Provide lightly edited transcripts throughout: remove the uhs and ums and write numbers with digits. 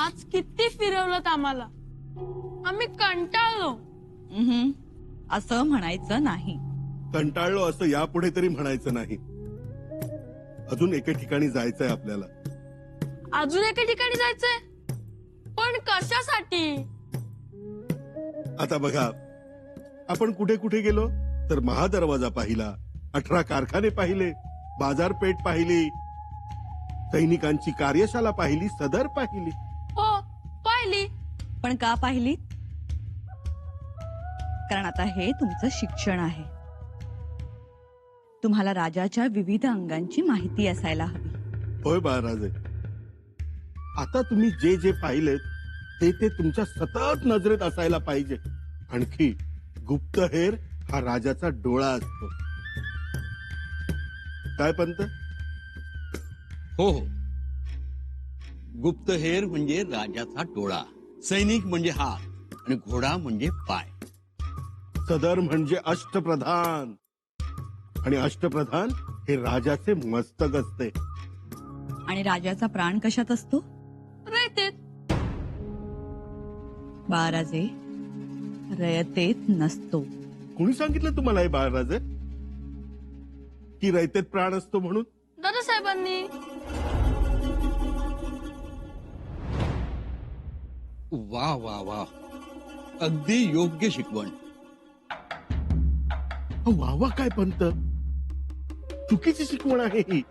आज किती फिरवलं आम्हाला, आम्ही कंटाळलो. असं म्हणायचं नाही. कंटाळलो असं यापुढे तरी म्हणायचं नाही. अजून एके ठिकाणी जायचंय आपल्याला. अजून एका ठिकाणी जायचंय, पण कशासाठी? आता बघा, आपण कुठे कुठे गेलो तर महादरवाजा पाहिला, 18 कारखाने पाहिले, बाजारपेठ पाहिली, सैनिकांची कार्यशाळा पाहिली, सदर पाहिली. हो, पाहिली. पण का पाहिली? कारण आता हे तुमचं शिक्षण आहे. तुम्हाला राजाच्या विविध अंगांची माहिती असायला हवी. होय बाळराजे, आता तुम्ही जे जे पाहिलेत ते ते तुमच्या सतत नजरेत असायला पाहिजे. आणखी गुप्तहेर हा राजाचा डोळा असतो. काय पंत? हो हो, गुप्तहेर म्हणजे राजाचा डोळा, सैनिक म्हणजे हात आणि घोडा म्हणजे पाय. सदर म्हणजे अष्टप्रधान, आणि अष्टप्रधान हे राजाचे मस्तक असते. आणि राजाचा प्राण कशात असतो? रयतेत. बाळराजे, रयतेत नसतो. कुणी सांगितलं तुम्हाला हे बाळराजे की रयतेत प्राण असतो म्हणून? दादासाहेबांनी. वा वा वा, अगदी योग्य शिकवण. वावा काय पंत, चुकीची शिकवण आहे ही.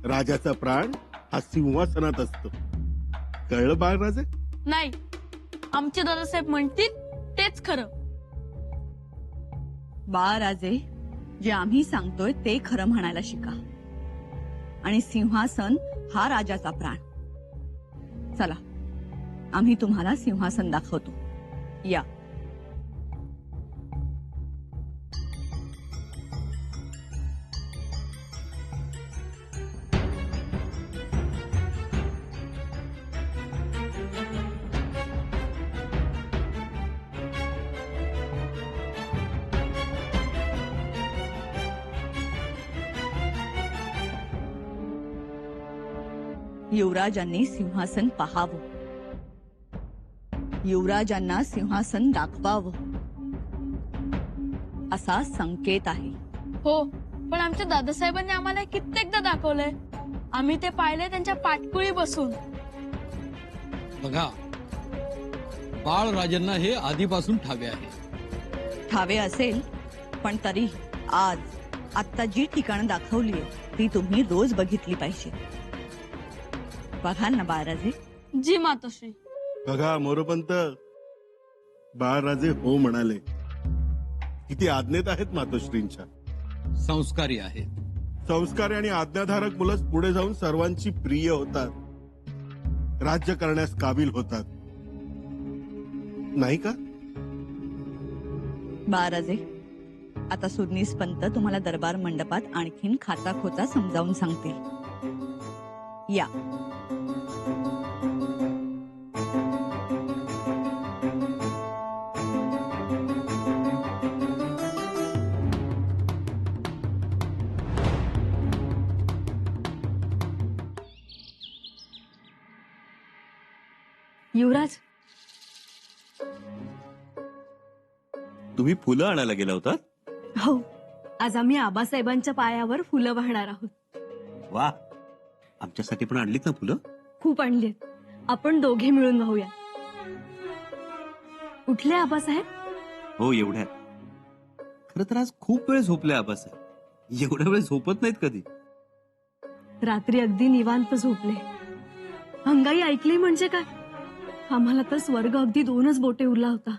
राजाचा प्राण हा सिंहासनात असतो. कळलं बाळराजे? नाही, आमचे दादासाहेब म्हणतील तेच खरं. बाळराजे, जे आम्ही सांगतोय ते खरं म्हणायला शिका. आणि सिंहासन हा राजाचा प्राण. चला, आम्ही तुम्हाला सिंहासन दाखवतो. या. युवराजांनी सिंहासन पाहावं, युवराजांना सिंहासन दाखवावं, असा संकेत आहे. हो, पण आमच्या दादासाहेबांनी आम्हाला कित्येकदा दाखवलंय. आम्ही ते पाहिले त्यांच्या पाटकुळी बसून. बघा, बाळराजांना हे आधीपासून ठावे आहे. ठावे असेल, पण तरी आज आता जी ठिकाणं दाखवली ती तुम्ही रोज बघितली पाहिजे. बघाल ना बाळराजे? जी मातोश्री. बघा मोरोपंत, बाळराजे हो म्हणाले. किती आज्ञेत आहेत मातोश्रींच्या. संस्कारी आहेत. संस्कारी आणि आज्ञाधारक मुलंच पुढे जाऊन सर्वांची प्रिय होतात, राज्य करण्यास काबिल होतात, नाही का? बाळराजे, आता सुरनीस पंत तुम्हाला दरबार मंडपात आणखीन खाचा खोचा समजावून सांगतील. या. युवराज, तुम्ही फुलं आणायला गेला होता? हो, आज आम्ही आबासाहेबांच्या पायावर फुलं वाहणार आहोत. वा, आमच्यासाठी पण आणलीत ना फुलं? खूप आणलीत. आपण दोघे मिळून वाहूया. उठले आबासाहेब? हो, एवढ्यात. खरं तर आज खूप वेळ झोपले आबासाहेब. एवढ्या वेळ झोपत नाहीत कधी. रात्री अगदी निवांत झोपले. अंगाई ऐकली म्हणजे काय, आम्हाला तर स्वर्ग अगदी 2च बोटे उरला होता.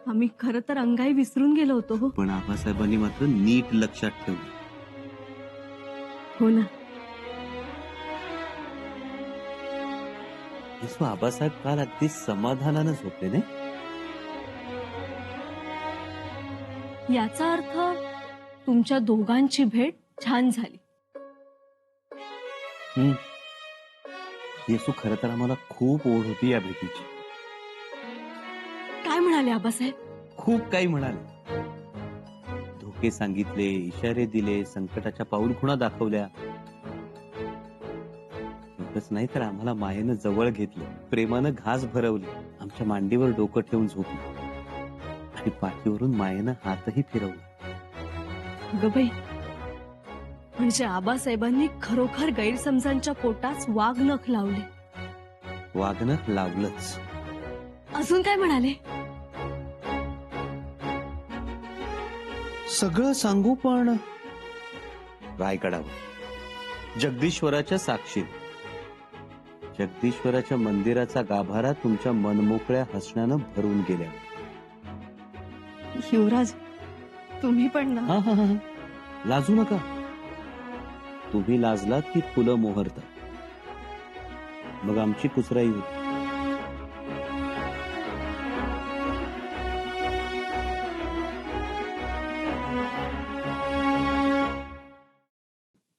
आम्ही खरं तर अंगाई विसरून गेलो होतो. हो, पण आबासाहेबांनी मात्र नीट लक्षात ठेवलं. हो ना. येसू, आबासाहेब काल अगदी समाधानानं झोपले नाही? याचा अर्थ तुमच्या दोघांची भेट छान झाली. येसू, खरं तर आम्हाला खूप ओढ होती या भेटीची. काय म्हणाले आबासाहेब? खूप काही म्हणाले. धोके सांगितले, इशारे दिले, संकटाच्या पाऊलखुणा दाखवल्या. एवढंच नाही तर आम्हाला मायेनं जवळ घेतलं, प्रेमानं घास भरवली, आमच्या मांडीवर डोकं ठेवून झोपली आणि पाठीवरून मायेनं हातही फिरवला. अगं बाई, म्हणजे आबासाहेबांनी खरोखर गैरसमजांच्या पोटास वाघ नख लावले. वागणं लावलंच. अजून काय म्हणाले? सगळं सांगू पण रायगडावर जगदीश्वराच्या साक्षी, जगदीश्वराच्या मंदिराचा गाभारा तुमच्या मनमोकळ्या हसण्यानं भरून गेल्या. युवराज, तुम्ही पण ना. हा हा हा, लाजू नका. तुम्ही लाजलात की फुलं मोहरतात, मग आमची कुचराई होती.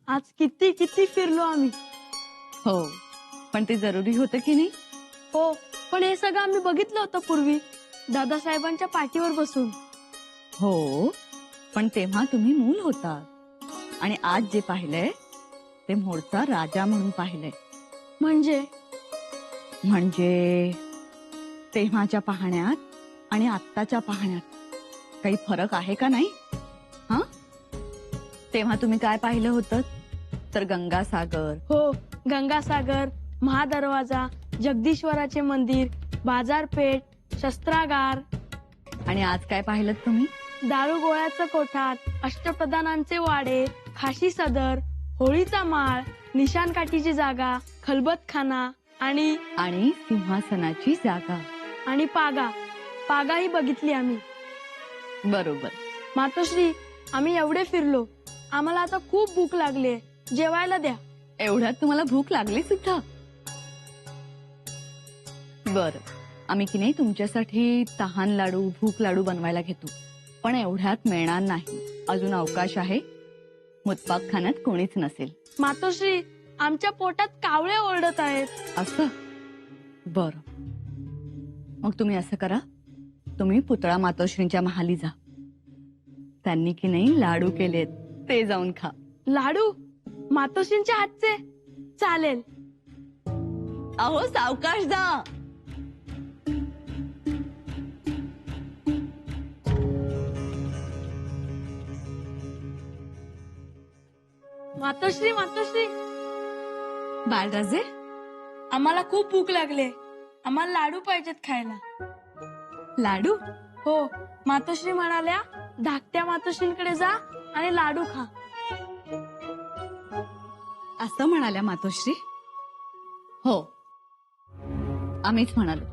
आज किती किती फिरलो आम्ही. हो, पण ते जरुरी होतं की नाही? हो, पण हे सगळं आम्ही बघितलं होतं पूर्वी दादासाहेबांच्या पाठीवर बसून. हो, पण तेव्हा तुम्ही मूल होता आणि आज जे पाहिलंय ते मोडचा राजा म्हणून पाहिलंय. म्हणजे तेव्हाच्या पाहण्यात आणि आत्ताच्या पाहण्यात काही फरक आहे का नाही? हा, तेव्हा तुम्ही काय पाहिलं होतं तर गंगासागर. हो, गंगासागर, महादरवाजा, जगदीश्वराचे मंदिर, बाजारपेठ, शस्त्रागार. आणि आज काय पाहिलं तुम्ही? दारुगोळ्याचं कोठार, अष्टप्रधानांचे वाडे, खाशी सदर, होळीचा माळ, निशाणकाठीची जागा, खलबतखाना आणि आणि सिंहासनाची जागा. आणि पागाही बघितली आम्ही. बरोबर. मातोश्री, आम्ही एवढे फिरलो, आम्हाला आता खूप भूक लागली, जेवायला द्या. एवढ्यात तुम्हाला भूक लागली सुद्धा? बर, आम्ही की नाही तुमच्यासाठी तहान लाडू, भूक लाडू बनवायला घेतो, पण एवढ्यात मिळणार नाही. अजून अवकाश आहे, मुतपाक खाण्यात कोणीच नसेल. मातोश्री, आमच्या पोटात कावळे ओरडत आहेत. असं? बर, मग तुम्ही असं करा, तुम्ही पुतळा मातोश्रींच्या महाली जा. त्यांनी की नाही लाडू केलेत, ते जाऊन खा. लाडू मातोश्रींच्या हातचे? चालेल. अहो, सावकाश जा. मातोश्री, बाळराजे, आम्हाला खूप भूक लागले, आम्हाला लाडू पाहिजेत खायला. लाडू? हो, मातोश्री म्हणाल्या धाकट्या मातोश्रींकडे जा आणि लाडू खा. असं म्हणाल्या मातोश्री? हो, आम्हीच म्हणालो,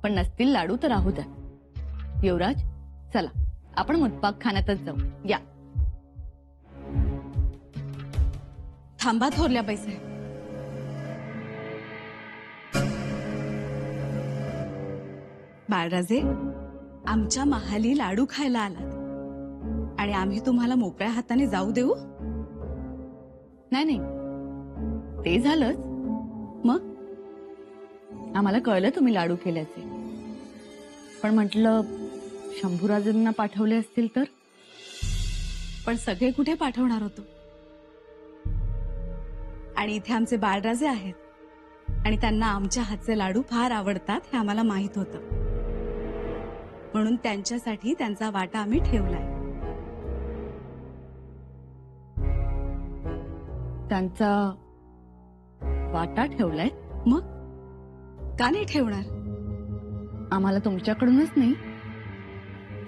पण नसतील लाडू तर राहू द्या. युवराज, चला आपण मुतपाक खाण्यातच जाऊ. या. थांबा थोरल्या पैसे. बाळराजे, आमच्या महाली लाडू खायला आलात आणि आम्ही तुम्हाला मोकळ्या हाताने जाऊ देऊ? नाही, ते झालंच. मग आम्हाला कळलं तुम्ही लाडू केल्याचे, पण म्हटलं शंभूराजांना पाठवले असतील तर. पण सगळे कुठे पाठवणार होतो? आणि इथे आमचे बाळराजे आहेत आणि त्यांना आमच्या हातचे लाडू फार आवडतात हे आम्हाला माहित होतं, म्हणून त्यांच्यासाठी त्यांचा वाटा आम्ही ठेवलाय. त्यांचा वाटा ठेवलाय? मग का नाही ठेवणार? आम्हाला तुमच्याकडूनच नाही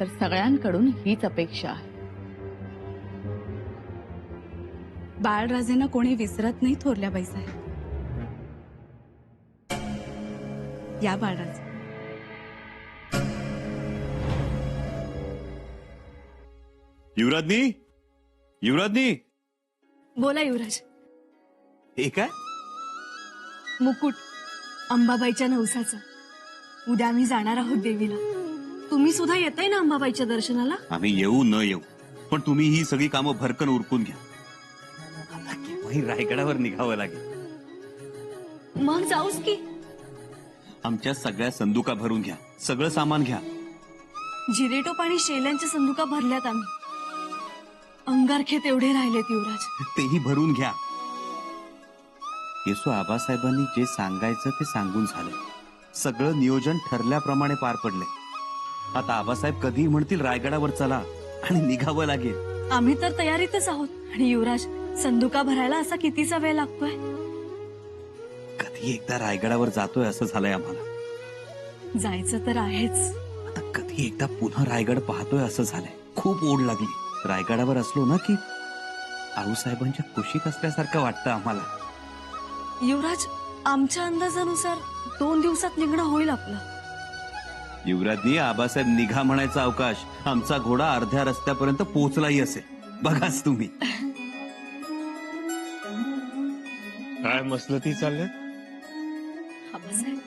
तर सगळ्यांकडून हीच अपेक्षा आहे. बाळराजेंना कोणी विसरत नाही थोरल्या बाईसाहेब. या बाळराजे. युवराजनी. बोला युवराज. हे काय? मुकुट अंबाबाईच्या नवसाचा. उद्या आम्ही जाणार आहोत देवीला. तुम्ही सुद्धा येताय ना अंबाबाईच्या दर्शनाला? आम्ही येऊ न येऊ, पण तुम्ही ही सगळी कामं भरकन उरकून घ्या. आता केव्हाही रायगडावर निघावं लागेल. मग जाऊच की. आमच्या सगळ्या संदुका भरून घ्या, सगळं सामान घ्या. जिरेटोप आणि शेल्यांच्या संदुका भरल्यात आम्ही. अंगारखे तेवढे राहिलेत युवराज. तेही भरून घ्या. येसू आबासाहेबांनी जे सांगायचं ते सांगून झालं. सगळं नियोजन ठरल्याप्रमाणे पार पडले. आता आबासाहेब कधीही म्हणतील रायगडावर चला आणि निघावं लागेल. आम्ही तर तयारीतच आहोत. आणि युवराज, संदुका भरायला असा कितीचा वेळ लागतोय? कधी एकदा रायगडावर जातोय असं झालंय आम्हाला. जायचं तर आहेच. आता कधी एकदा पुन्हा रायगड पाहतोय असं झालंय. खूप ओढ लागली. रायगडावर असलो ना की आऊसाहेबांच्या कुशीत असल्यासारखं वाटतं आम्हाला. युवराज, आमच्या अंदाजानुसार 2 दिवसात निघणं होईल आपलं. युवराजनी आबासाहेब निघा म्हणायचा अवकाश आमचा घोडा अर्ध्या रस्त्यापर्यंत पोहोचलाही असेल. बघाच तुम्ही. काय मसलती चालल्या? आबासाहेब,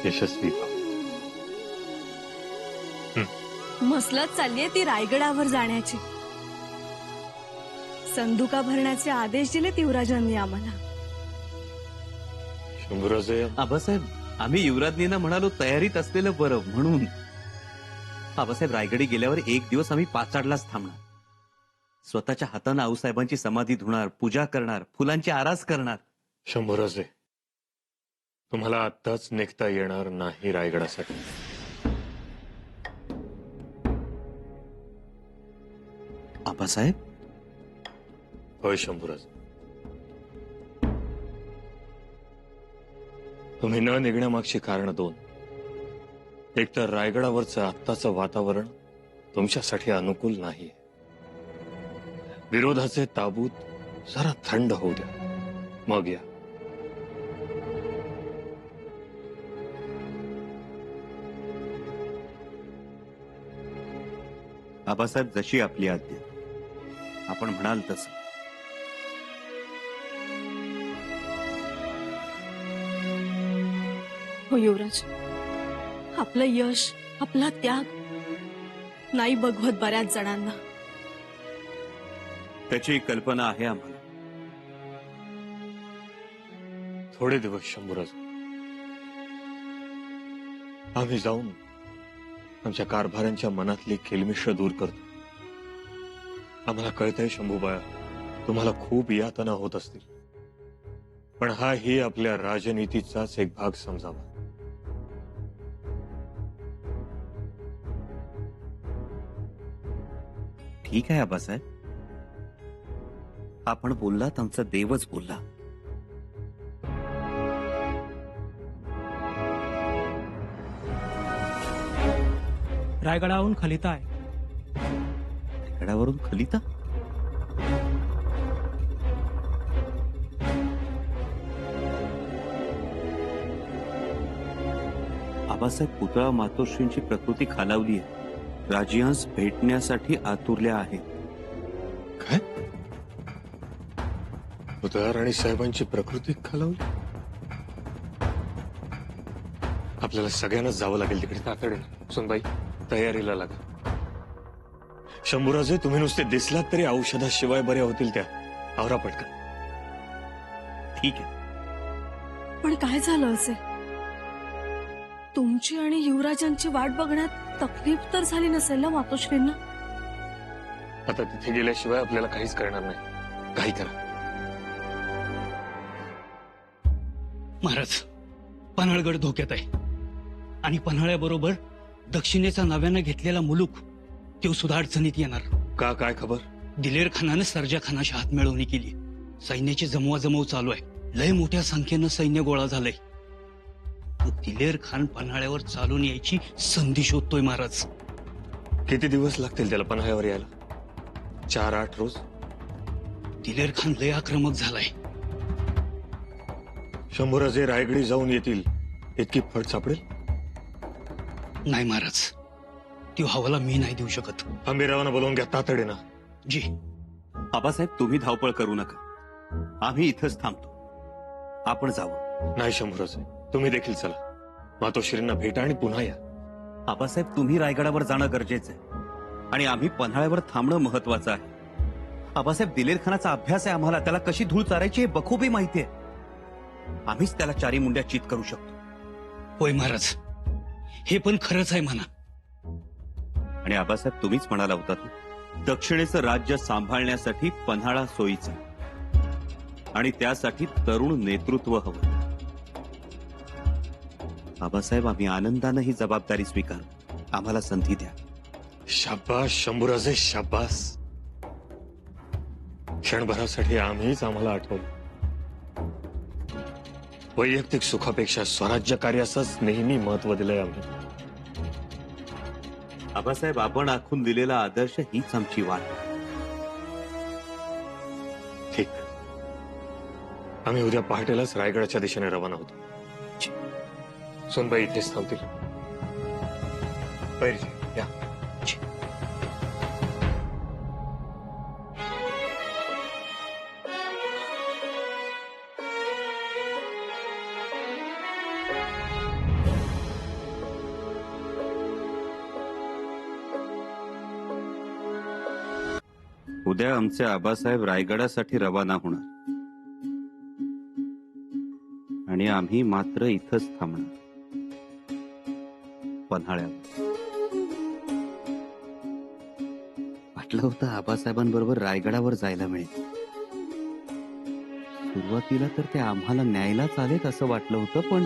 यशस्वी मसलत चाललीये ती रायगडावर जाण्याची. संदुका भरण्याचे आदेश दिले युवराजांनी आम्हाला. शंभूराजे, आबासाहेब, आम्ही युवराजनींना म्हणालो तयारीत असलेलं बरं म्हणून. आबासाहेब, रायगडी गेल्यावर 1 दिवस आम्ही पाचाडलाच थांबणार. स्वतःच्या हातानं आऊसाहेबांची समाधी धुणार, पूजा करणार, फुलांची आरास करणार. शंभूराजे, तुम्हाला आत्ताच निघता येणार नाही रायगडासाठी. आबासाहेब, होय शंभूराज, तुम्ही न निघण्यामागची कारण 2. एक तर रायगडावरचं आत्ताचं वातावरण तुमच्यासाठी अनुकूल नाही. विरोधाचे ताबूत जरा थंड होऊ द्या, मग या. आबासाहेब, जशी आपली आज्ञा. आपण म्हणाल तसं. हो युवराज, आपलं यश, आपला त्याग नाही बघवत बऱ्याच जणांना. त्याची कल्पना आहे आम्हाला. थोडे दिवस शंभूराज, आम्ही जाऊन आमच्या कारभाऱ्यांच्या मनातली केलमिश्र दूर करतो. आम्हाला कळतंय शंभूबाळा, तुम्हाला खूप यातना होत असतील, पण हा ही आपल्या राजनीतीचाच एक भाग समजावा. ठीक आहे आबासाहेब, आपण बोललात, आमचा देवच बोलला. रायगडाहून खलिता आहे. गडावरून खलिता? आबासाहेब, पुतळा मातोश्रींची प्रकृती खालावली आहे. राजियांस भेटण्यासाठी आतुरल्या आहेत. काय? पुतळा राणी साहेबांची प्रकृती खालावली? आपल्याला सगळ्यांनाच जावं लागेल तिकडे तातडीने. सुनबाई, तयारीला लागा. शंभूराजे, तुम्ही नुसते दिसलात तरी औषधाशिवाय बऱ्या होतील त्या. आवरा पटकन. ठीक आहे. पण काय झालं असेल? तुमची आणि युवराजांची वाट बघण्यात तकलीफ तर झाली नसेल ना मातोश्रींना? आता तिथे गेल्याशिवाय आपल्याला काहीच करणार नाही. काही करा. महाराज, पन्हाळगड धोक्यात आहे. आणि पन्हाळ्याबरोबर दक्षिणेचा नव्यानं घेतलेला मुलूक, तो सुद्धा अडचणीत येणार. का? काय खबर? दिलेर खानानं सर्जा खानाशी हातमिळवणी केली. सैन्याची जमवाजमव चालू आहे. लय मोठ्या संख्येनं सैन्य गोळा झालंय. दिलेर खान पन्हाळ्यावर चालून यायची संधी शोधतोय महाराज. किती दिवस लागतील त्याला पन्हाळ्यावर यायला? 4-8 रोज? दिलेर खान लय आक्रमक झालाय. शंभूराजे रायगडी जाऊन येतील इतकी फट सापडेल? नाही महाराज, तो हवाला मी नाही देऊ शकत. आंबेरावांना बोलवून घ्या तातडीनं. जी. आबासाहेब, तुम्ही धावपळ करू नका. आम्ही इथंच थांबतो. आपण जावं. नाही शंभूराजे, तुम्ही देखील चला. मातोश्रींना भेटा आणि पुन्हा या. आबासाहेब, तुम्ही रायगडावर जाणं गरजेचं आहे आणि आम्ही पन्हाळ्यावर थांबणं महत्वाचं आहे. आबासाहेब, दिलेर खानाचा अभ्यास आहे आम्हाला. त्याला कशी धूळ चारायची हे बखूबी माहिती आहे. आम्हीच त्याला 4 मुंड्या चित करू शकतो. होय महाराज, हे पण खरंच आहे म्हणा. आणि आबासाहेब तुम्हीच म्हणाला होता दक्षिणेचं राज्य सांभाळण्यासाठी पन्हाळा सोयीचा आणि त्यासाठी तरुण नेतृत्व हवं. आबासाहेब आम्ही आनंदानं ही जबाबदारी स्वीकारू. आम्हाला संधी द्या. शाबास शंभूराजे शाबास. क्षणभरासाठी आम्हीच आम्हाला आठवलं. वैयक्तिक सुखापेक्षा स्वराज्य कार्यासच नेहमी महत्व दिलंय आम्ही. आबासाहेब आपण आखून दिलेला आदर्श हीच आमची वाट. ठीक. आम्ही उद्या पहाटेलाच रायगडाच्या दिशेने रवाना होतो. सोनबाई इथेच थांबतील. बैरजी, या. उद्या आमचे आबासाहेब रायगडासाठी रवाना होणार आणि आम्ही मात्र इथंच थांबणार पन्हाळ्यावर. वाटलं होतं आबासाहेबांबरोबर रायगडावर जायला मिळेल. सुरुवातीला तर ते आम्हाला न्यायला चालेल असं वाटलं होतं, पण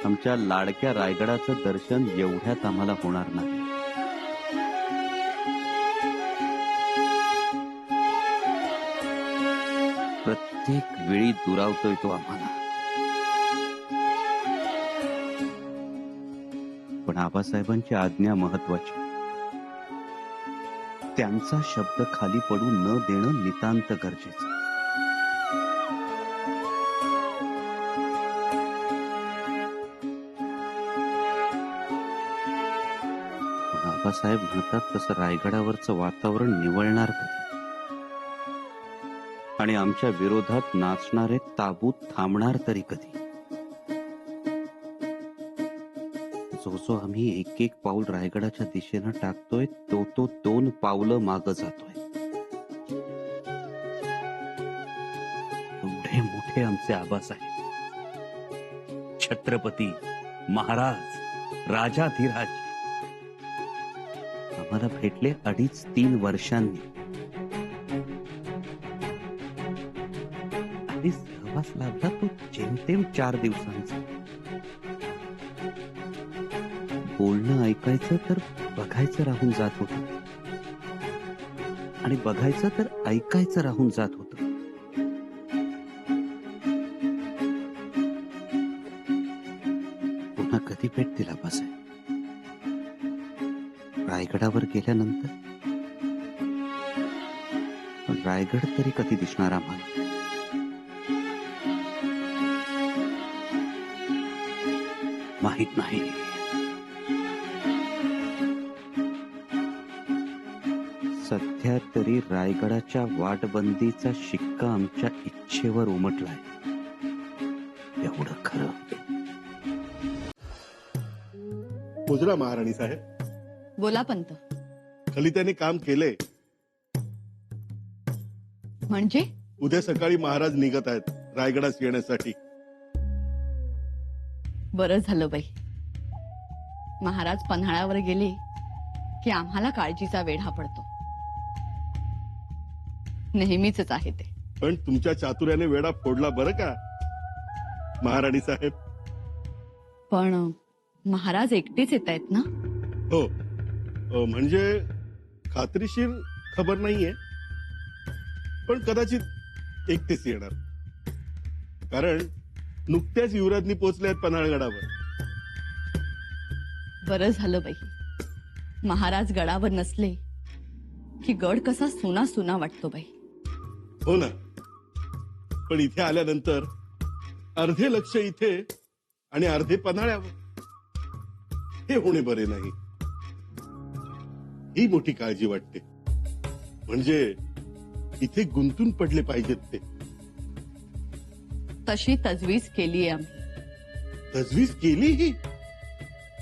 आमच्या लाडक्या रायगडाचं दर्शन एवढ्यात आम्हाला होणार नाही. प्रत्येक वेळी दुरावतोय तो आम्हाला. पण आबासाहेबांची आज्ञा महत्वाची. त्यांचा शब्द खाली पडू न देणं नितांत गरजेचं. आबासाहेब म्हणतात तसं रायगडावरचं वातावरण निवळणार कधी आणि आमच्या विरोधात नाचणारे ताबूत थांबणार तरी कधी. जो जो आम्ही एक एक पाऊल रायगडाच्या दिशेनं टाकतोय तो तो 2 पावलं मागं जातोय. एवढे मोठे आमचे आबासाहेब, छत्रपती, महाराज, राजाधिराज आम्हाला भेटले 2.5-3 वर्षांनी. आणि सहवास लाभला तो जेमतेम 4 दिवसांचा. बोलणं ऐकायचं तर बघायचं राहून जात होतं आणि बघायचं तर ऐकायचं राहून जात होतं. पुन्हा कधी भेटतील आबासाहेब? रायगडावर गेल्यानंतर? पण रायगड तरी कधी दिसणार आम्हाला? माहित नाही. सध्या तरी रायगडाच्या वाटबंदीचा शिक्का आमच्या इच्छेवर उमटलाय, एवढं खरं. मुजरा महाराणी साहेब, बोला पंत. खलित्याने काम केलंय. म्हणजे उद्या सकाळी महाराज निघत आहेत रायगडास येण्यासाठी. बरं झालं बाई. महाराज पन्हाळ्यावर गेले की आम्हाला काळजीचा वेढा पडतो. नेहमीच आहे ते. पण तुमच्या चातुर्याने वेडा फोडला बरं का महाराणी साहेब. पण महाराज एकटेच येत आहेत ना? हो, म्हणजे खात्रीशीर खबर नाहीये, पण कदाचित एकटेच येणार. कारण नुकत्याच युवराजनी पोहोचले आहेत पन्हाळगडावर. बरं झालं बाई. महाराज गडावर नसले की गड कसा सुना सुना वाटतो बाई. हो ना, पण इथे आल्यानंतर अर्धे लक्ष इथे आणि अर्धे पन्हाळ्यावर. हे होणे बरे नाही. ही मोठी काळजी वाटते. म्हणजे इथे गुंतून पडले पाहिजेत ते. तशी तजवीज केली आम्ही. तजवीज केली ही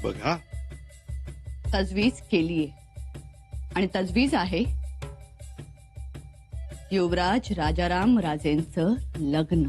बघा. तजवीज केलीये आणि तजवीज आहे युवराज राजाराम राजेंचं लग्न.